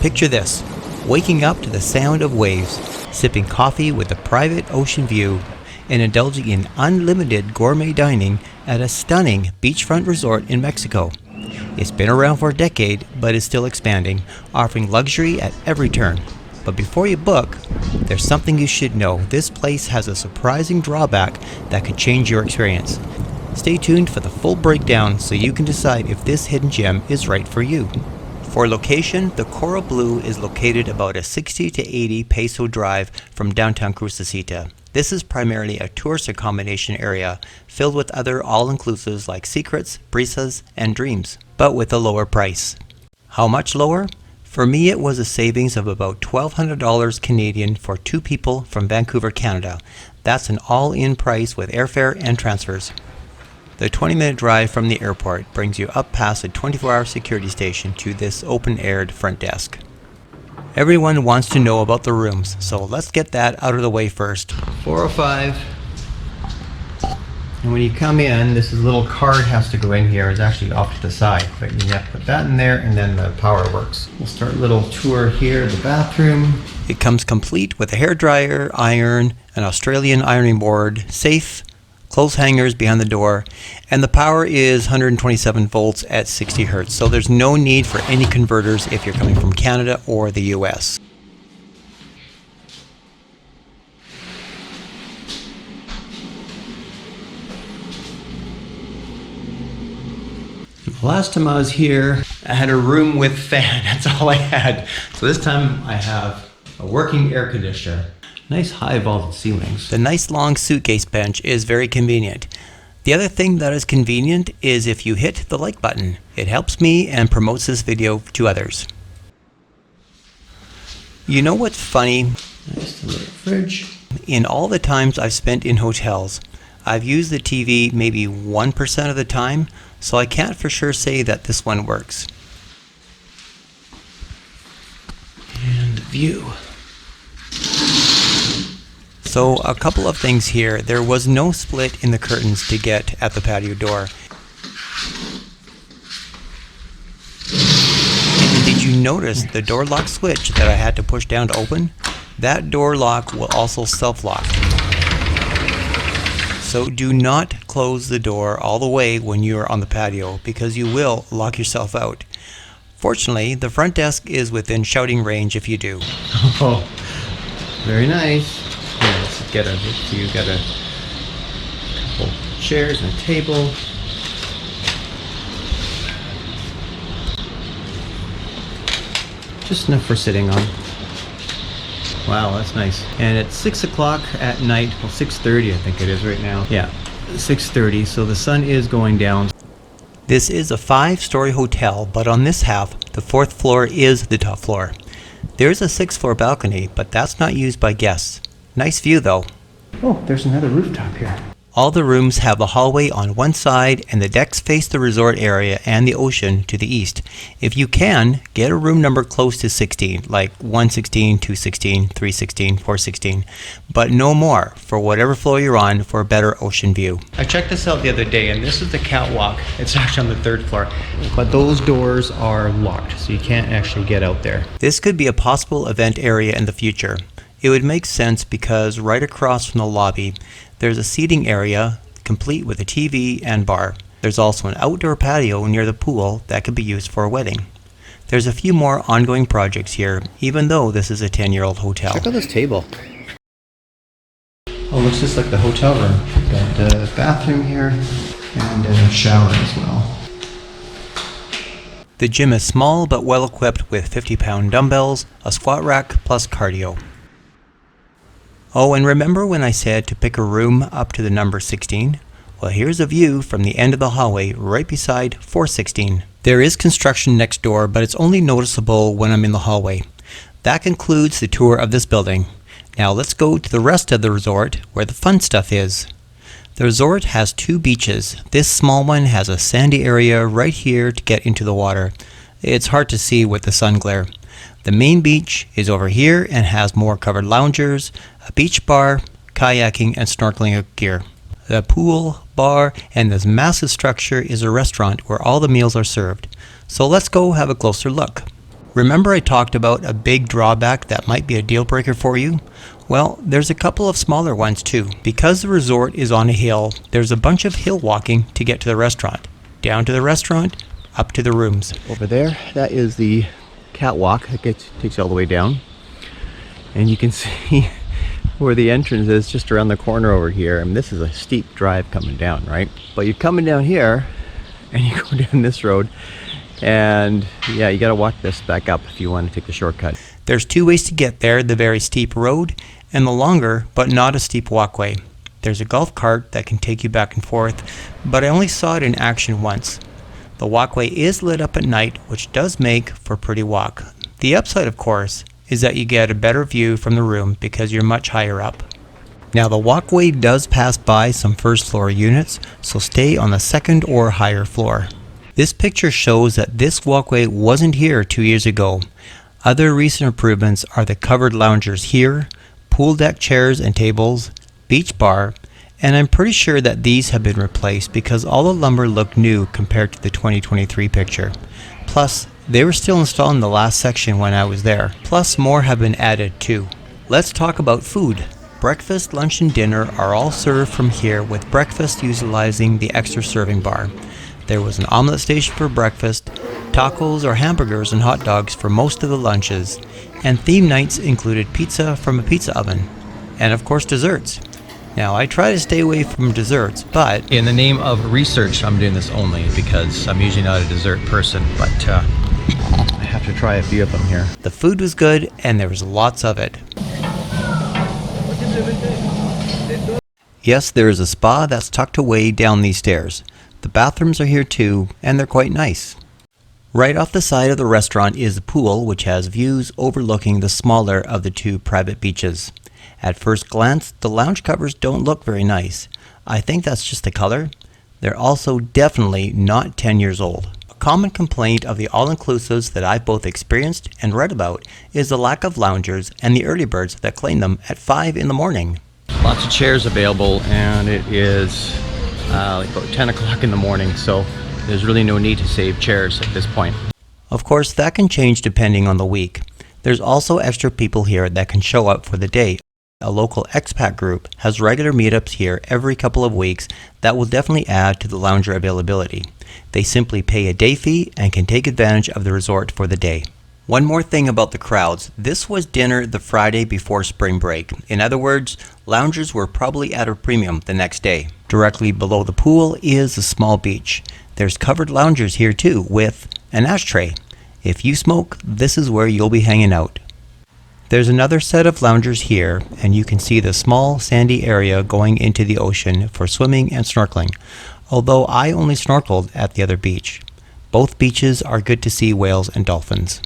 Picture this, waking up to the sound of waves, sipping coffee with a private ocean view, and indulging in unlimited gourmet dining at a stunning beachfront resort in Mexico. It's been around for a decade, but is still expanding, offering luxury at every turn. But before you book, there's something you should know. This place has a surprising drawback that could change your experience. Stay tuned for the full breakdown so you can decide if this hidden gem is right for you. For location, the Coral Blue is located about a 60 to 80 peso drive from downtown Crucecita. This is primarily a tourist accommodation area filled with other all-inclusives like Secrets, Brisas, and Dreams, but with a lower price. How much lower? For me, it was a savings of about $1,200 Canadian for 2 people from Vancouver, Canada. That's an all-in price with airfare and transfers. The 20-minute drive from the airport brings you up past a 24-hour security station to this open-aired front desk. Everyone wants to know about the rooms, so let's get that out of the way first. 405. And when you come in, this little card has to go in here. It's actually off to the side, but you have to put that in there and then the power works. We'll start a little tour here, the bathroom. It comes complete with a hairdryer, iron, an Australian ironing board, safe, clothes hangers behind the door, and the power is 127 volts at 60 hertz, so there's no need for any converters if you're coming from Canada or the US. The last time I was here, I had a room with fan. That's all I had. So this time I have a working air conditioner. Nice high vaulted ceilings. The nice long suitcase bench is very convenient. The other thing that is convenient is if you hit the like button. It helps me and promotes this video to others. You know what's funny? Nice little fridge. In all the times I've spent in hotels, I've used the TV maybe 1% of the time, so I can't for sure say that this one works. And the view. So a couple of things here. There was no split in the curtains to get at the patio door. And did you notice the door lock switch that I had to push down to open? That door lock will also self-lock. So do not close the door all the way when you are on the patio because you will lock yourself out. Fortunately, the front desk is within shouting range if you do. Oh, very nice. Yeah, let's get a look. So you've got a couple chairs and a table. Just enough for sitting on. Wow, that's nice. And it's 6 o'clock at night. Well, 6:30 I think it is right now. Yeah, 6:30, so the sun is going down. This is a 5-story hotel, but on this half, the 4th floor is the top floor. There's a 6th floor balcony, but that's not used by guests. Nice view though. Oh, there's another rooftop here. All the rooms have a hallway on one side and the decks face the resort area and the ocean to the east. If you can, get a room number close to 16, like 116, 216, 316, 416, but no more for whatever floor you're on for a better ocean view. I checked this out the other day and this is the catwalk. It's actually on the 3rd floor, but those doors are locked, so you can't actually get out there. This could be a possible event area in the future. It would make sense because right across from the lobby, there's a seating area complete with a TV and bar. There's also an outdoor patio near the pool that could be used for a wedding. There's a few more ongoing projects here, even though this is a 10-year-old hotel. Check out this table. Oh, looks just like the hotel room. Got a bathroom here and a shower as well. The gym is small but well equipped with 50-pound dumbbells, a squat rack, plus cardio. Oh, and remember when I said to pick a room up to the number 16? Well, here's a view from the end of the hallway right beside 416. There is construction next door, but it's only noticeable when I'm in the hallway. That concludes the tour of this building. Now let's go to the rest of the resort where the fun stuff is. The resort has 2 beaches. This small one has a sandy area right here to get into the water. It's hard to see with the sun glare. The main beach is over here and has more covered loungers, a beach bar, kayaking, and snorkeling gear. The pool, bar, and this massive structure is a restaurant where all the meals are served. So let's go have a closer look. Remember I talked about a big drawback that might be a deal breaker for you? Well, there's a couple of smaller ones too. Because the resort is on a hill, there's a bunch of hill walking to get to the restaurant. Down to the restaurant, up to the rooms. Over there, that is the catwalk that takes you all the way down. And you can see where the entrance is just around the corner over here. And this is a steep drive coming down, right? But you're coming down here and you go down this road. And yeah, you gotta walk this back up if you want to take the shortcut. There's two ways to get there, the very steep road and the longer but not as steep walkway. There's a golf cart that can take you back and forth, but I only saw it in action once. The walkway is lit up at night, which does make for a pretty walk. The upside, of course, is that you get a better view from the room because you're much higher up. Now the walkway does pass by some first floor units, so stay on the second or higher floor. This picture shows that this walkway wasn't here 2 years ago. Other recent improvements are the covered loungers here, pool deck chairs and tables, beach bar, and I'm pretty sure that these have been replaced because all the lumber looked new compared to the 2023 picture. Plus, they were still installed in the last section when I was there. Plus, more have been added too. Let's talk about food. Breakfast, lunch, and dinner are all served from here with breakfast utilizing the extra serving bar. There was an omelet station for breakfast, tacos or hamburgers and hot dogs for most of the lunches, and theme nights included pizza from a pizza oven, and of course desserts. Now I try to stay away from desserts, but in the name of research, I'm doing this only because I'm usually not a dessert person, but I have to try a few of them here. The food was good and there was lots of it. Yes, there is a spa that's tucked away down these stairs. The bathrooms are here too, and they're quite nice. Right off the side of the restaurant is the pool, which has views overlooking the smaller of the two private beaches. At first glance, the lounge covers don't look very nice. I think that's just the color. They're also definitely not 10 years old. A common complaint of the all-inclusives that I've both experienced and read about is the lack of loungers and the early birds that claim them at 5 in the morning. Lots of chairs available, and it is like about 10 o'clock in the morning, so there's really no need to save chairs at this point. Of course, that can change depending on the week. There's also extra people here that can show up for the day. A local expat group has regular meetups here every couple of weeks that will definitely add to the lounger availability. They simply pay a day fee and can take advantage of the resort for the day. One more thing about the crowds. This was dinner the Friday before spring break. In other words, loungers were probably at a premium the next day. Directly below the pool is a small beach. There's covered loungers here too with an ashtray. If you smoke, this is where you'll be hanging out. There's another set of loungers here, and you can see the small sandy area going into the ocean for swimming and snorkeling, although I only snorkeled at the other beach. Both beaches are good to see whales and dolphins.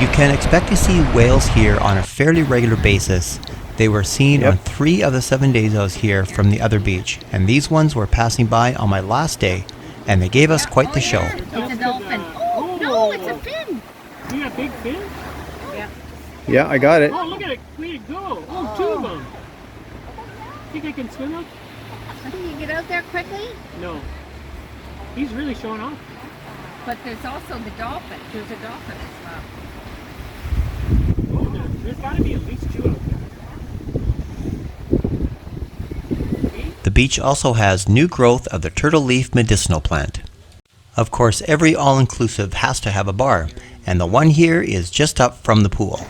You can expect to see whales here on a fairly regular basis. They were seen on 3 of the 7 days I was here from the other beach, and these ones were passing by on my last day, and they gave us quite the show. It's a dolphin. Oh, no, it's a fin. You got a big fin? Yeah. Yeah, I got it. Oh, look at it. Way to go. Oh, 2 of them. Think I can swim up? Can you get out there quickly? No. He's really showing off. But there's also the dolphin. There's a dolphin as well. Oh, there's got to be at least 2 out there. The beach also has new growth of the turtle leaf medicinal plant. Of course, every all-inclusive has to have a bar, and the one here is just up from the pool.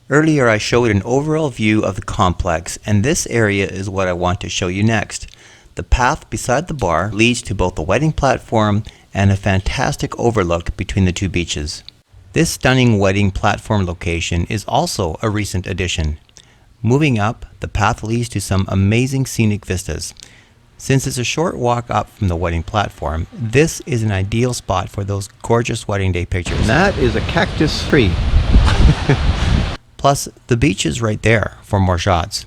Earlier I showed an overall view of the complex, and this area is what I want to show you next. The path beside the bar leads to both the wedding platform and a fantastic overlook between the two beaches. This stunning wedding platform location is also a recent addition. Moving up, the path leads to some amazing scenic vistas. Since it's a short walk up from the wedding platform, this is an ideal spot for those gorgeous wedding day pictures. And that is a cactus tree. Plus, the beach is right there for more shots.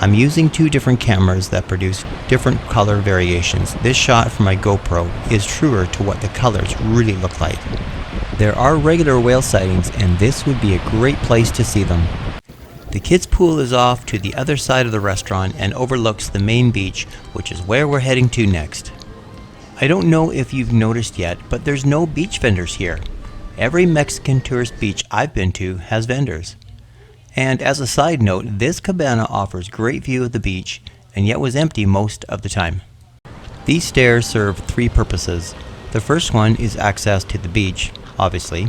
I'm using 2 different cameras that produce different color variations. This shot from my GoPro is truer to what the colors really look like. There are regular whale sightings, and this would be a great place to see them. The kids' pool is off to the other side of the restaurant and overlooks the main beach, which is where we're heading to next. I don't know if you've noticed yet, but there's no beach vendors here. Every Mexican tourist beach I've been to has vendors. And as a side note, this cabana offers great view of the beach and yet was empty most of the time. These stairs serve three purposes. The first one is access to the beach, obviously.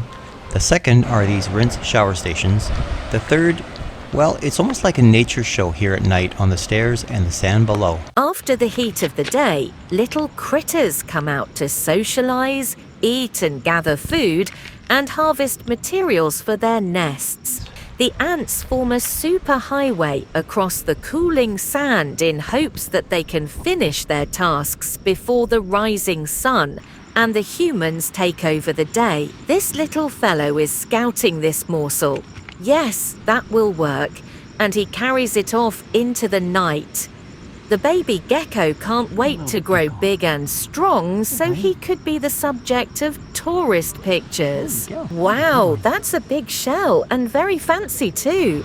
The second are these rinse shower stations. The third, well, it's almost like a nature show here at night on the stairs and the sand below. After the heat of the day, little critters come out to socialize, eat and gather food, and harvest materials for their nests. The ants form a superhighway across the cooling sand in hopes that they can finish their tasks before the rising sun and the humans take over the day. This little fellow is scouting this morsel. Yes, that will work, and he carries it off into the night. The baby gecko can't wait to grow big and strong, so he could be the subject of tourist pictures. Wow, that's a big shell and very fancy too.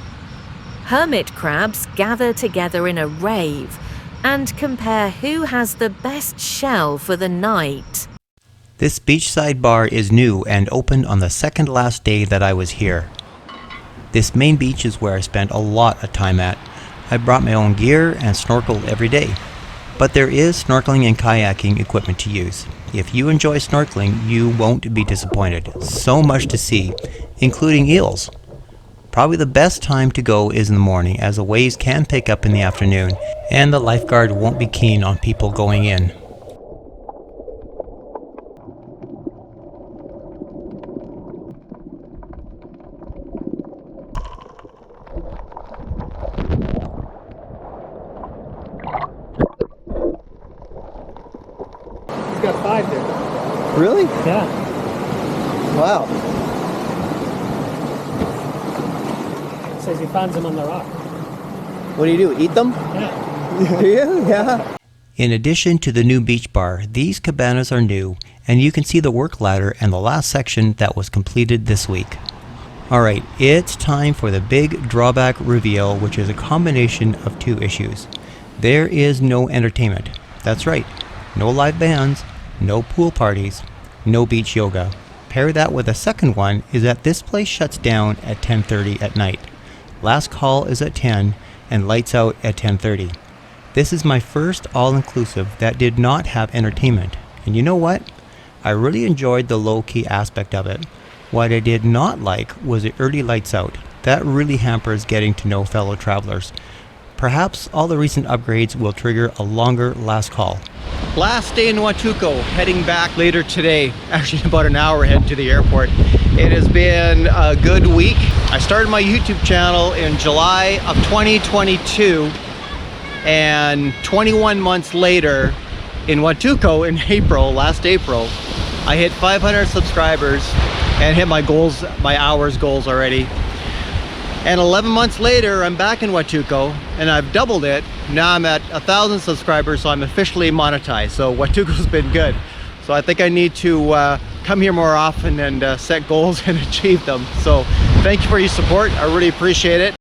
Hermit crabs gather together in a rave and compare who has the best shell for the night. This beachside bar is new and opened on the second last day that I was here. This main beach is where I spent a lot of time at. I brought my own gear and snorkeled every day. But there is snorkeling and kayaking equipment to use. If you enjoy snorkeling, you won't be disappointed. So much to see, including eels. Probably the best time to go is in the morning, as the waves can pick up in the afternoon, and the lifeguard won't be keen on people going in. He's got 5 there. Really? Yeah. Wow. Says he finds them on the rock. What do? Eat them? Yeah. Yeah. In addition to the new beach bar, these cabanas are new, and you can see the work ladder and the last section that was completed this week. Alright, it's time for the big drawback reveal, which is a combination of two issues. There is no entertainment. That's right. No live bands, no pool parties, no beach yoga. Pair that with a second one is that this place shuts down at 10:30 at night. Last call is at 10 and lights out at 10:30. This is my first all-inclusive that did not have entertainment. And you know what? I really enjoyed the low-key aspect of it. What I did not like was the early lights out. That really hampers getting to know fellow travelers. Perhaps all the recent upgrades will trigger a longer last call. Last day in Huatulco, heading back later today, actually about an hour ahead to the airport. It has been a good week. I started my YouTube channel in July of 2022, and 21 months later in Huatulco in April, last April, I hit 500 subscribers and hit my goals, my hours goals already. And 11 months later, I'm back in Huatulco and I've doubled it. Now I'm at 1,000 subscribers, so I'm officially monetized. So Huatulco's been good. So I think I need to come here more often and set goals and achieve them. So thank you for your support. I really appreciate it.